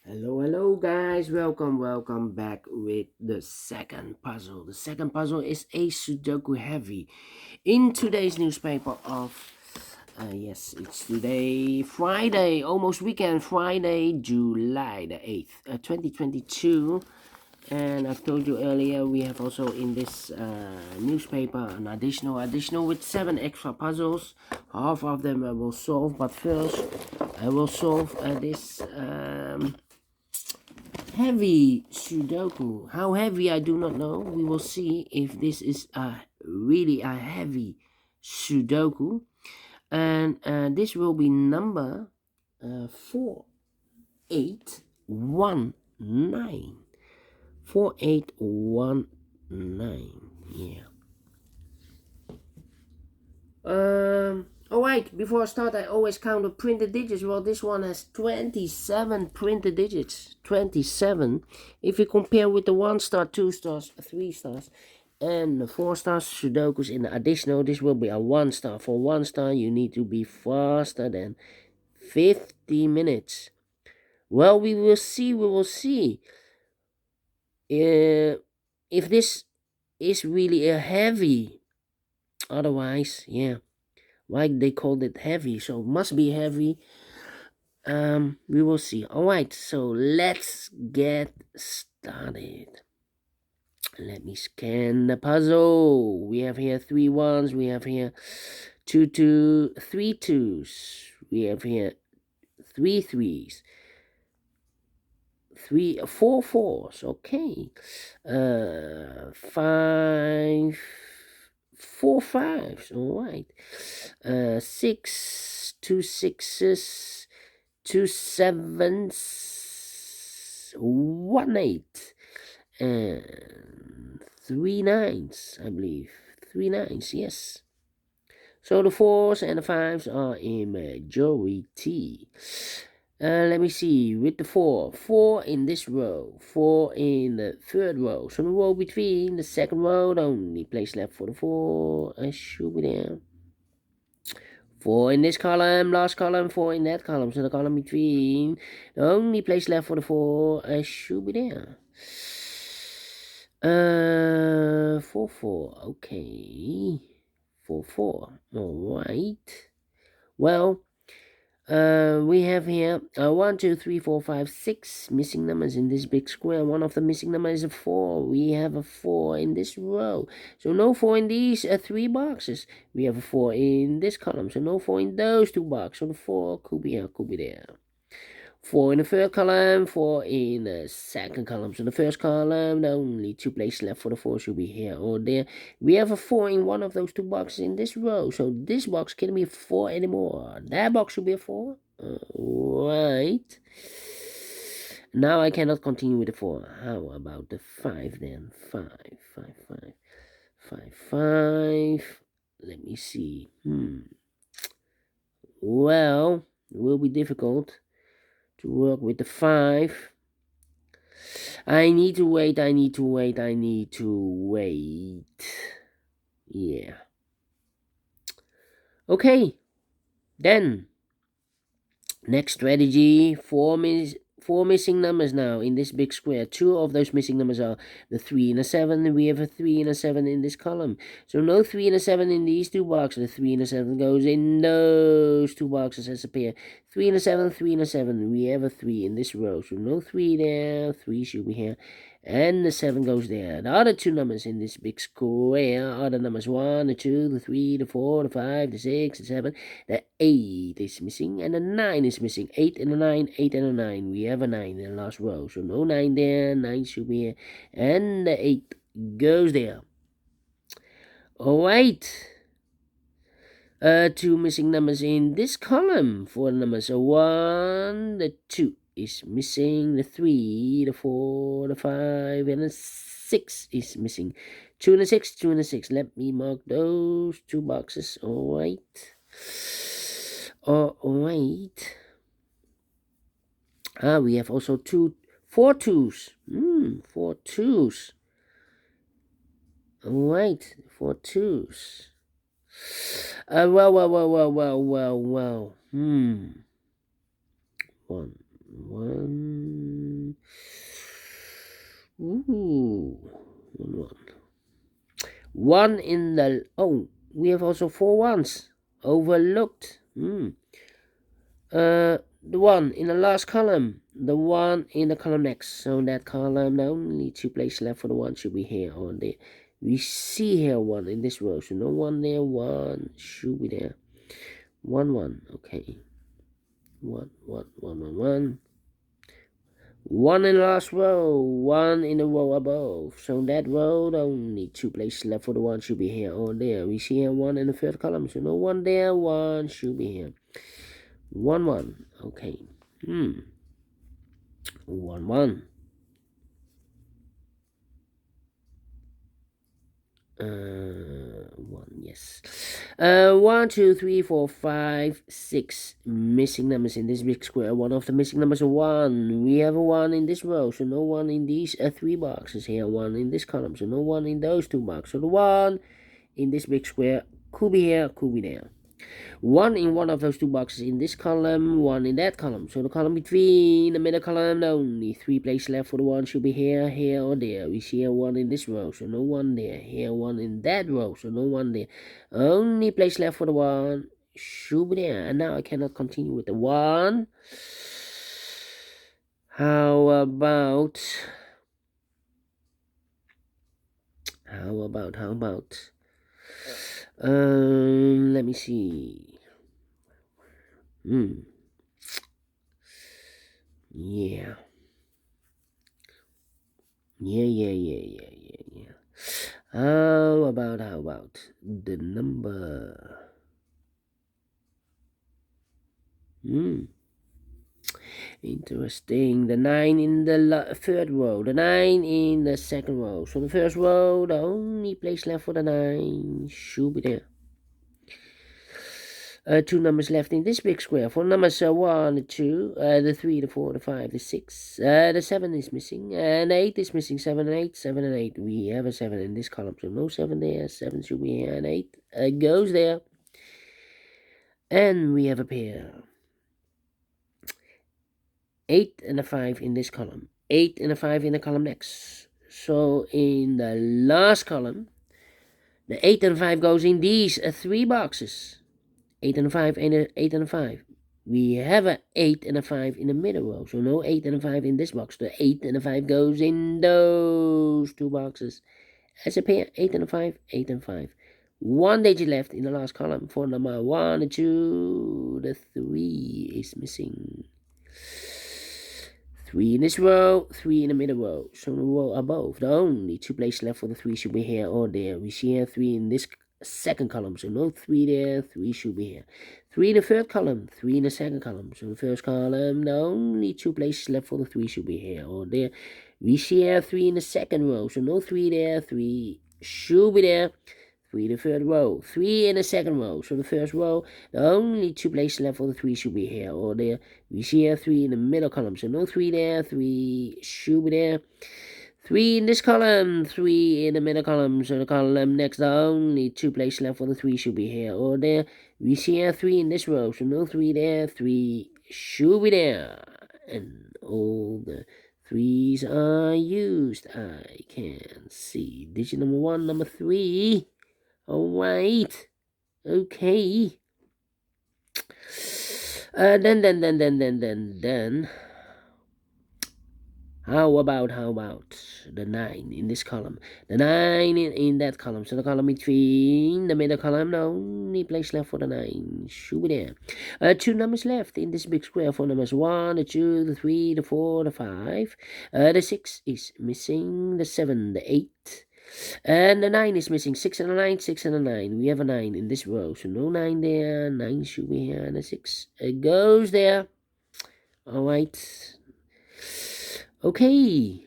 Hello guys, welcome back with the second puzzle. The second puzzle is a Sudoku Heavy. In today's newspaper of, yes, it's today, Friday, almost weekend, Friday, July the 8th, 2022. And I've told you earlier, we have also in this newspaper an additional with 7 extra puzzles. Half of them I will solve, but first I will solve this heavy Sudoku. How heavy I do not know. We will see if this is really a heavy Sudoku. And this will be number 4819. 4819. Yeah. Alright, before I start, I always count the printed digits. Well, this one has 27 printed digits. 27. If you compare with the 1 star, 2 stars, 3 stars, and the 4 stars Sudokus in the additional, this will be a 1 star. For 1 star, you need to be faster than 50 minutes. Well, we will see. If this is really a heavy. Otherwise, yeah. Why they called it heavy, so it must be heavy. We will see. All right, so let's get started. Let me scan the puzzle. We have here 3 ones. We have here 3 twos. We have here 3 threes. 4 fours. Okay. 5 4 fives. All right. 6 2 sixes, 2 sevens, 1 8, and 3 nines, I believe. 3 nines, yes. So the 4s and the 5s are in majority. Let me see, with the 4 in this row, 4 in the third row. So the row between the second row, the only place left for the 4, I should be there. 4 in this column, last column, 4 in that column. So the column between, the only place left for the 4, I should be there. 4 4, okay. 4 4, alright. Well, we have here 1 2 3 4 5 6 missing numbers in this big square. One of the missing numbers is a 4. We have a 4 in this row, so no 4 in these 3 boxes. We have a 4 in this column, so no 4 in those 2 boxes. So the 4 could be here, could be there. 4 in the third column, 4 in the second column. So the first column, the only 2 places left for the 4 should be here or there. We have a 4 in one of those 2 boxes in this row. So this box can't be a 4 anymore. That box should be a 4. Right. Now I cannot continue with the 4. How about the 5 then? 5, 5, 5, 5, 5. Let me see. Well, it will be difficult to work with the 5. I need to wait. Yeah. Okay. Then, next strategy, 4 missing numbers now in this big square. 2 of those missing numbers are the 3 and a 7. We have a 3 and a 7 in this column. So no 3 and a 7 in these 2 boxes. The 3 and a 7 goes in those 2 boxes as a pair. 3 and a 7, 3 and a 7. We have a 3 in this row. So no 3 there. 3 should be here. And the 7 goes there. The other 2 numbers in this big square are the numbers 1, the 2, the 3, the 4, the 5, the 6, the 7. The 8 is missing and the 9 is missing. 8 and a 9, 8 and a 9. We have a 9 in the last row. So no 9 there. 9 should be here. And the 8 goes there. Alright. 2 missing numbers in this column. 4 numbers. So 1, the 2 is missing. The 3, the 4, the 5, and the 6 is missing. 2 and a 6, 2 and a 6. Let me mark those 2 boxes. Alright. Alright. We have also 4 twos. 4 twos. Alright, 4 twos. Well. 1. 1 in the, oh, we have also 4 ones. Overlooked. The 1 in the last column, the 1 in the column next. So in that column, the only 2 places left for the 1 should be here or there. We see here 1 in this row, so no 1 there, 1 should be there. 1, 1, okay. 1, 1, 1, 1, 1. 1 in the last row, 1 in the row above. So in that row, the only 2 places left for the 1 should be here or there. We see here 1 in the third column, so no 1 there, 1 should be here. 1, 1, okay. 1, 1. 1, yes. 1, 2, 3, 4, 5, 6 missing numbers in this big square. One of the missing numbers is 1. We have a 1 in this row, so no 1 in these 3 boxes here. 1 in this column, so no 1 in those 2 boxes. So the 1 in this big square could be here, could be there. 1 in one of those 2 boxes in this column, 1 in that column. So the column between the middle column, the only 3 places left for the 1 should be here, here, or there. We see a 1 in this row, so no 1 there. Here, 1 in that row, so no 1 there. Only place left for the 1 should be there. And now I cannot continue with the 1. How about... let me see. Yeah. How about the number? Interesting. The 9 in the third row, the 9 in the second row. So the first row, the only place left for the 9 should be there. 2 numbers left in this big square. 4 numbers 1, the 2, the 3, the 4, the 5, the 6. The 7 is missing, and 8 is missing. 7 and 8, 7 and 8. We have a 7 in this column, so no 7 there. 7 should be here, and 8 goes there. And we have a pair. 8 and a 5 in this column. 8 and a 5 in the column next. So in the last column, the 8 and 5 goes in these 3 boxes. 8 and a 5 and a 8 and a 5. We have a 8 and a 5 in the middle row, so no 8 and a 5 in this box. The 8 and a 5 goes in those 2 boxes as a pair. 8 and a 5, 8 and 5. 1 digit left in the last column for number 1 and 2. The 3 is missing. 3 in this row, 3 in the middle row. So the row above, the only 2 places left for the 3 should be here or there. We see here 3 in this second column, so no 3 there, 3 should be here. 3 in the third column, 3 in the second column. So the first column, the only 2 places left for the 3 should be here or there. We see here 3 in the second row, so no 3 there, 3 should be there. 3 in the third row, 3 in the second row. So the first row, the only 2 places left for the 3 should be here or there. We see here 3 in the middle column, so no 3 there, 3 should be there. 3 in this column, 3 in the middle column, so the column next, the only 2 places left for the 3 should be here or there. We see here 3 in this row, so no 3 there, 3 should be there. And all the 3's are used. I can see digit number 1, number 3. Alright. Okay. Then. How about the 9 in this column? The 9 in that column. So the column between the middle column, the only place left for the 9 should be there. 2 numbers left in this big square. 4 numbers 1, the 2, the 3, the 4, the 5. The 6 is missing. The 7, the 8. And the 9 is missing. 6 and a 9, 6 and a 9. We have a 9 in this row. So no 9 there. 9 should be here. And the 6 goes there. Alright. Okay.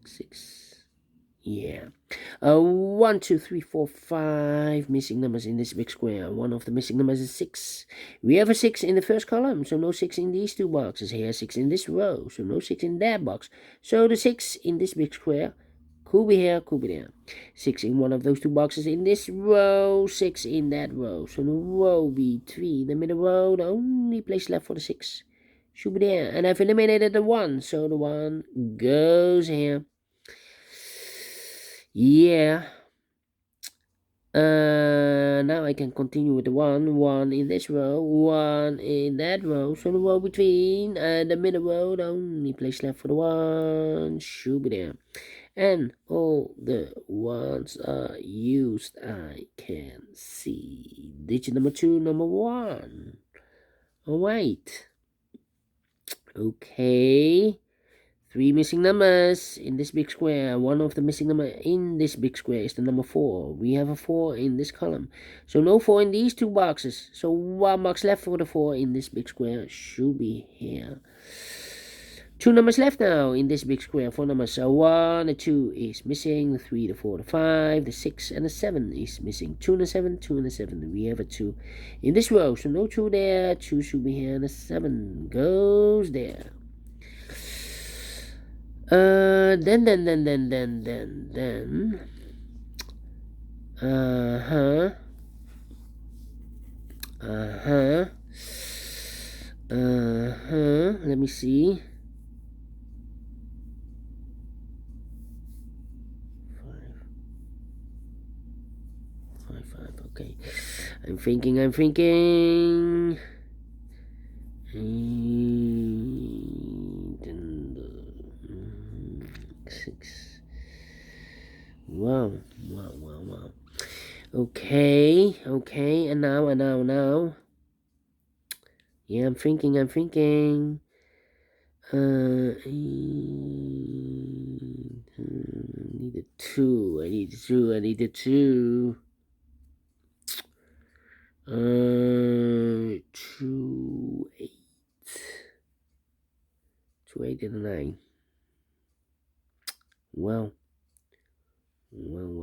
6. Yeah. 1, 2, 3, 4, 5 missing numbers in this big square. One of the missing numbers is 6. We have a 6 in the first column, so no 6 in these 2 boxes. Here, 6 in this row, so no 6 in that box. So the 6 in this big square could be here, could be there. 6 in one of those 2 boxes in this row, 6 in that row. So the row between the middle row, the only place left for the 6 should be there. And I've eliminated the 1, so the 1 goes here. Yeah. Now I can continue with the one in this row, one in that row. So the row between the middle row, the only place left for the one should be there. And all the ones are used, I can see. Digit number 2, number 1. Alright. Okay. 3 missing numbers in this big square. One of the missing number in this big square is the number 4. We have a 4 in this column. So no 4 in these two boxes. So 1 box left for the 4 in this big square should be here. 2 numbers left now in this big square. 4 numbers. So 1 and 2 is missing. The 3, the 4, the 5, the 6, and the 7 is missing. 2 and the 7, 2 and the 7. We have a 2 in this row. So no 2 there. 2 should be here. And the 7 goes there. Then. Let me see. 5. Okay. I'm thinking. 6. Wow. Okay. And now. Yeah, I'm thinking. I need a 2. 2, 8. 2, 8, and a 9. Well. 9.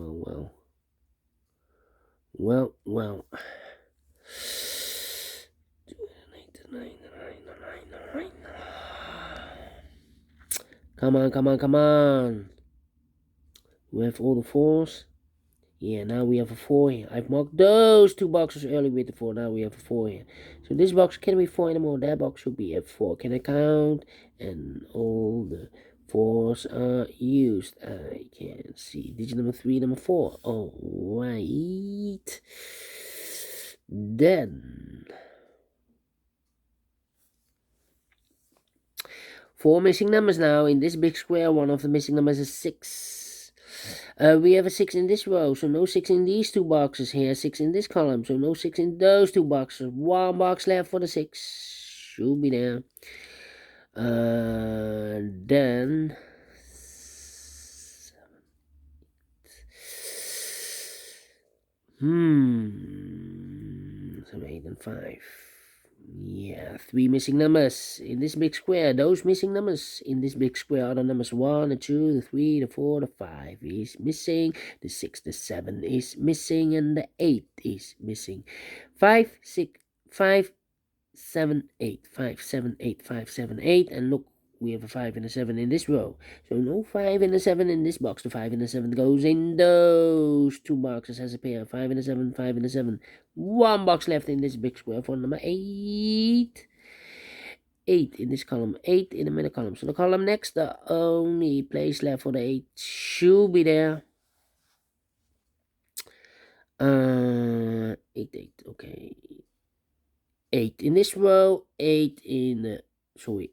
Come on. We have all the 4s. Yeah, now we have a 4 here. I've marked those 2 boxes earlier with the 4. Now we have a 4 here. So this box can't be 4 anymore. That box should be a 4. Can I count? And all the 4s are used. I can see. Digit number 3, number 4. Alright. Then 4 missing numbers now in this big square. One of the missing numbers is 6. We have a 6 in this row, so no 6 in these 2 boxes here. 6 in this column, so no 6 in those 2 boxes. 1 box left for the 6. Should be there. Then 7, 8, and 5. Yeah, 3 missing numbers in this big square. Those missing numbers in this big square are the numbers 1, the 2, the 3, the 4, the 5 is missing. The 6, the 7 is missing, and the 8 is missing. 5, 7, 8. 5, 7, 8. 5, 7, 8. And look, we have a 5 and a 7 in this row. So no 5 and a 7 in this box. The 5 and the 7 goes in those 2 boxes as a pair. 5 and a 7, 5 and a 7. 1 box left in this big square for number 8. 8 in this column. 8 in the middle column. So the column next, the only place left for the 8 should be there. 8. Okay. 8 in this row. 8 in the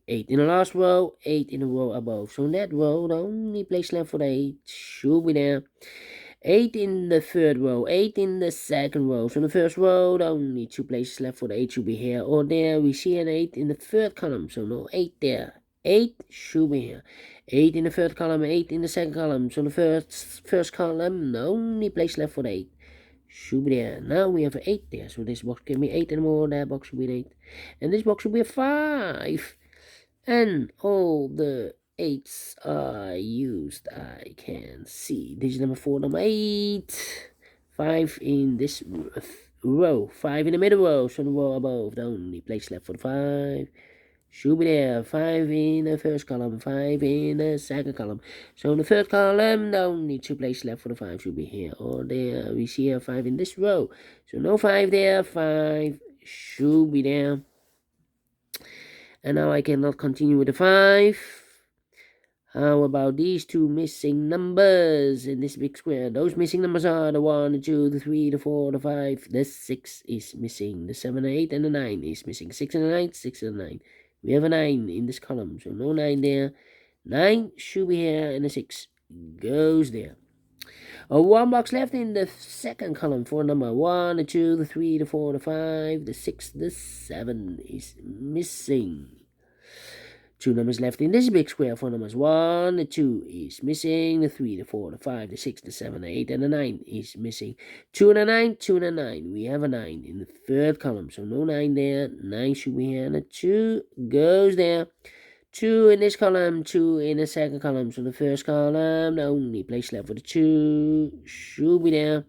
8 in the last row, 8 in the row above. So in that row, the only place left for the 8 should be there. 8 in the third row, 8 in the second row. So in the first row, the only 2 places left for the 8 should be here or there. We see an 8 in the third column, so no 8 there. 8 should be here. 8 in the third column, 8 in the second column. So in the first column, the only place left for the 8 should be there. Now we have an 8 there. So this box can be 8 anymore. That box should be an 8. And this box should be a 5. And all the 8s are used. I can see. Digit number 4, number 8. 5 in this row. 5 in the middle row. So the row above. The only place left for the 5 should be there. 5 in the first column. 5 in the second column. So in the third column, the only 2 places left for the 5 should be here or there. We see a 5 in this row. So no 5 there. 5 should be there. And now I cannot continue with the 5. How about these two missing numbers in this big square? Those missing numbers are the 1, the 2, the 3, the 4, the 5, the 6 is missing, the 7, the 8, and the 9 is missing. 6 and the 9, 6 and the 9. We have a 9 in this column, so no 9 there. 9 should be here, and the 6 goes there. One box left in the second column for number 1, the 2, the 3, the 4, the 5, the 6, the 7 is missing. Two numbers left in this big square for numbers 1, the 2 is missing, the 3, the 4, the 5, the 6, the 7, the 8, and the 9 is missing. 2 and a 9, 2 and a 9. We have a 9 in the third column, so no 9 there. 9 should be here, and the 2 goes there. 2 in this column, 2 in the second column, so the first column, the only place left for the 2 should be there.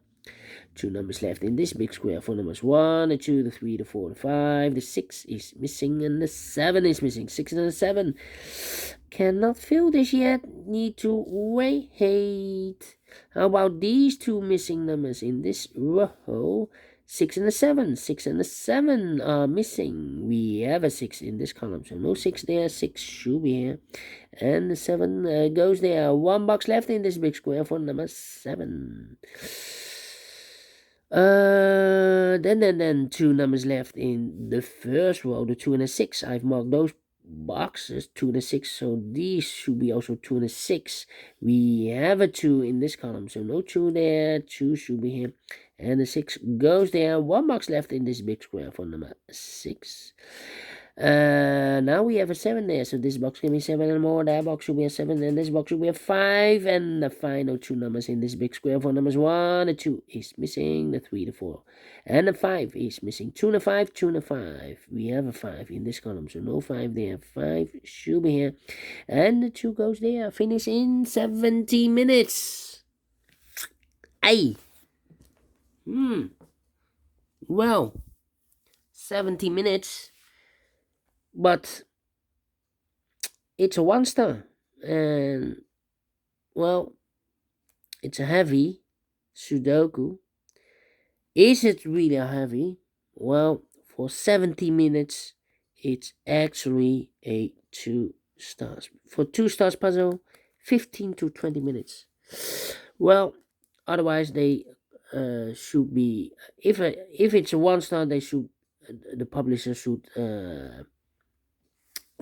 Two numbers left in this big square for numbers 1, the 2, the 3, the 4, the 5, the 6 is missing, and the 7 is missing. 6 and the 7 cannot fill this yet. Need to wait. How about these two missing numbers in this row? 6 and the 7. 6 and the 7 are missing. We have a 6 in this column, so no 6 there. 6 should be here. And the 7 goes there. One box left in this big square for number 7. Then two numbers left in the first row, the 2 and the 6. I've marked those boxes, 2 and a 6, so these should be also 2 and a 6. We have a 2 in this column, so no 2 there. 2 should be here, and the 6 goes there. One box left in this big square for number 6. Now we have a 7 there, so this box can be 7 and more. That box should be a 7, and this box should be a 5. And the final two numbers in this big square for numbers 1, the 2 is missing, the 3, the 4, and the 5 is missing. 2 and a 5, 2 and a 5. We have a 5 in this column, so no 5 there. 5 should be here, and the 2 goes there. Finish in 70 minutes. Aye. Well, 70 minutes. But it's a 1-star, and well, it's a heavy Sudoku. Is it really heavy? Well, for 70 minutes, it's actually a 2 stars. For 2 stars puzzle, 15 to 20 minutes. Well, otherwise they should be, if it's a 1-star, they should, the publisher should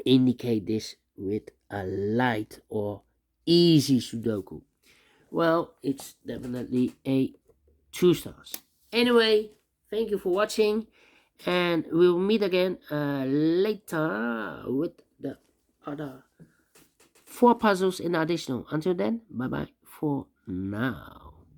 indicate this with a light or easy Sudoku. Well, it's definitely a 2 stars. Anyway, thank you for watching, and we'll meet again later with the other 4 puzzles in additional. Until then, bye bye for now.